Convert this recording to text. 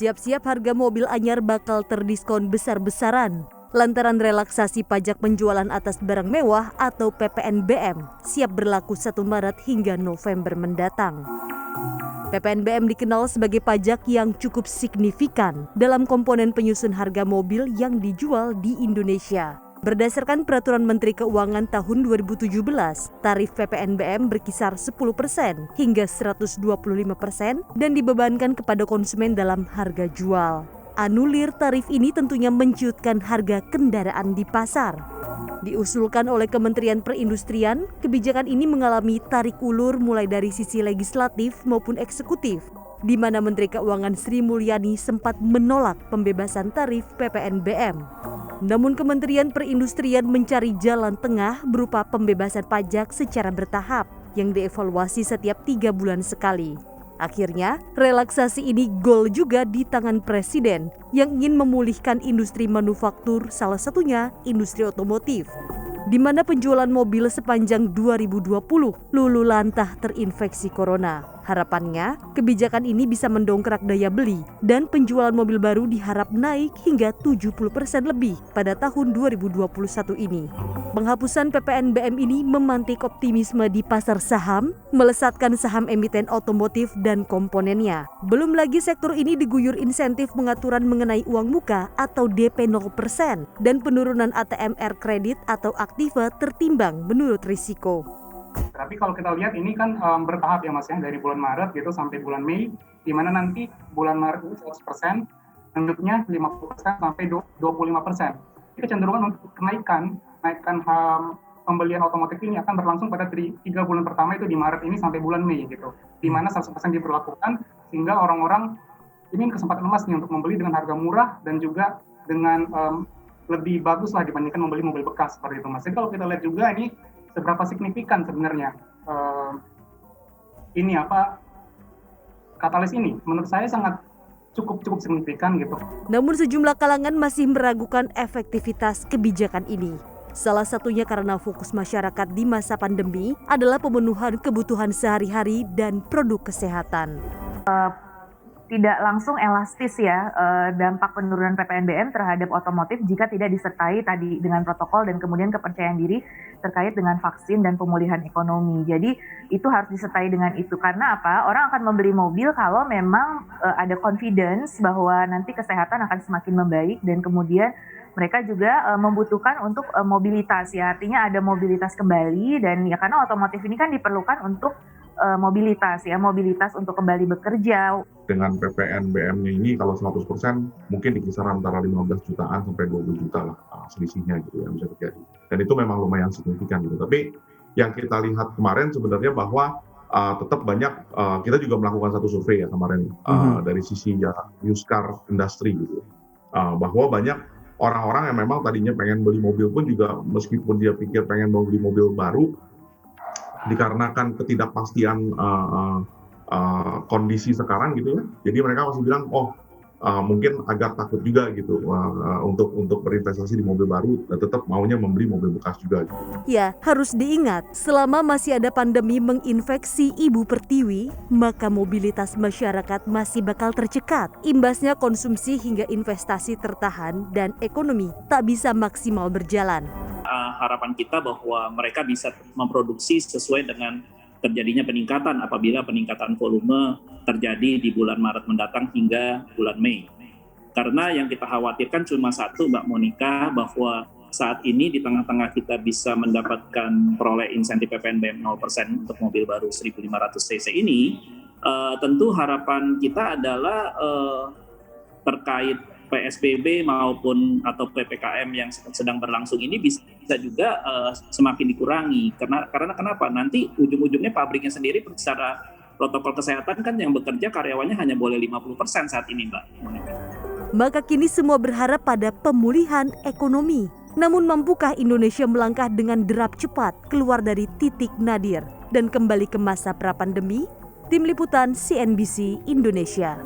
Siap-siap harga mobil anyar bakal terdiskon besar-besaran. Lantaran relaksasi pajak penjualan atas barang mewah atau PPNBM siap berlaku 1 Maret hingga November mendatang. PPNBM dikenal sebagai pajak yang cukup signifikan dalam komponen penyusun harga mobil yang dijual di Indonesia. Berdasarkan Peraturan Menteri Keuangan tahun 2017, tarif PPNBM berkisar 10% hingga 125% dan dibebankan kepada konsumen dalam harga jual. Anulir tarif ini tentunya menciutkan harga kendaraan di pasar. Diusulkan oleh Kementerian Perindustrian, kebijakan ini mengalami tarik ulur mulai dari sisi legislatif maupun eksekutif, di mana Menteri Keuangan Sri Mulyani sempat menolak pembebasan tarif PPNBM. Namun Kementerian Perindustrian mencari jalan tengah berupa pembebasan pajak secara bertahap yang dievaluasi setiap 3 bulan sekali. Akhirnya, relaksasi ini gol juga di tangan Presiden yang ingin memulihkan industri manufaktur, salah satunya industri otomotif, di mana penjualan mobil sepanjang 2020 lulu lantah terinfeksi corona. Harapannya, kebijakan ini bisa mendongkrak daya beli dan penjualan mobil baru diharap naik hingga 70% lebih pada tahun 2021 ini. Penghapusan PPNBM ini memantik optimisme di pasar saham, melesatkan saham emiten otomotif dan komponennya. Belum lagi sektor ini diguyur insentif pengaturan mengenai uang muka atau DP 0% dan penurunan ATMR kredit atau aktiva tertimbang menurut risiko. Tapi kalau kita lihat ini kan bertahap ya Mas ya, dari bulan Maret gitu sampai bulan Mei, di mana nanti bulan Maret itu 100%, selanjutnya 50% sampai 25%. Ini kecenderungan untuk kenaikan pembelian otomotif ini akan berlangsung pada 3 bulan pertama itu di Maret ini sampai bulan Mei gitu, di mana 100% diberlakukan sehingga orang-orang ini kesempatan emas nih untuk membeli dengan harga murah dan juga dengan lebih bagus lah dibandingkan membeli mobil bekas seperti itu Mas. Jadi kalau kita lihat juga ini seberapa signifikan sebenarnya katalis ini, menurut saya sangat cukup signifikan gitu. Namun sejumlah kalangan masih meragukan efektivitas kebijakan ini. Salah satunya karena fokus masyarakat di masa pandemi adalah pemenuhan kebutuhan sehari-hari dan produk kesehatan. Tidak langsung elastis ya dampak penurunan PPNBM terhadap otomotif jika tidak disertai tadi dengan protokol dan kemudian kepercayaan diri terkait dengan vaksin dan pemulihan ekonomi. Jadi itu harus disertai dengan itu karena apa? Orang akan membeli mobil kalau memang ada confidence bahwa nanti kesehatan akan semakin membaik dan kemudian mereka juga membutuhkan untuk mobilitas ya, artinya ada mobilitas kembali dan ya karena otomotif ini kan diperlukan untuk mobilitas untuk kembali bekerja. Dengan PPNBM-nya ini kalau 100% mungkin di kisaran antara 15 jutaan sampai 20 juta lah selisihnya gitu ya bisa terjadi. Dan itu memang lumayan signifikan gitu. Tapi yang kita lihat kemarin sebenarnya bahwa tetap banyak, kita juga melakukan satu survei ya kemarin dari sisi ya used car industry gitu. Bahwa banyak orang-orang yang memang tadinya pengen beli mobil pun juga meskipun dia pikir pengen mau beli mobil baru, dikarenakan ketidakpastian kondisi sekarang gitu ya, jadi mereka masih bilang mungkin agak takut juga gitu untuk berinvestasi di mobil baru, tetap maunya membeli mobil bekas juga. Gitu. Ya, harus diingat, selama masih ada pandemi menginfeksi Ibu Pertiwi, maka mobilitas masyarakat masih bakal tercekat. Imbasnya konsumsi hingga investasi tertahan dan ekonomi tak bisa maksimal berjalan. Harapan kita bahwa mereka bisa memproduksi sesuai dengan terjadinya peningkatan apabila peningkatan volume terjadi di bulan Maret mendatang hingga bulan Mei. Karena yang kita khawatirkan cuma satu Mbak Monica, bahwa saat ini di tengah-tengah kita bisa mendapatkan peroleh insentif PPNBM 0% untuk mobil baru 1.500 cc ini, tentu harapan kita adalah terkait PSBB maupun atau PPKM yang sedang berlangsung ini bisa juga semakin dikurangi. Karena kenapa? Nanti ujung-ujungnya pabriknya sendiri secara protokol kesehatan kan yang bekerja karyawannya hanya boleh 50% saat ini Mbak Monica. Maka kini semua berharap pada pemulihan ekonomi. Namun mampukah Indonesia melangkah dengan derap cepat keluar dari titik nadir dan kembali ke masa pra-pandemi? Tim Liputan CNBC Indonesia.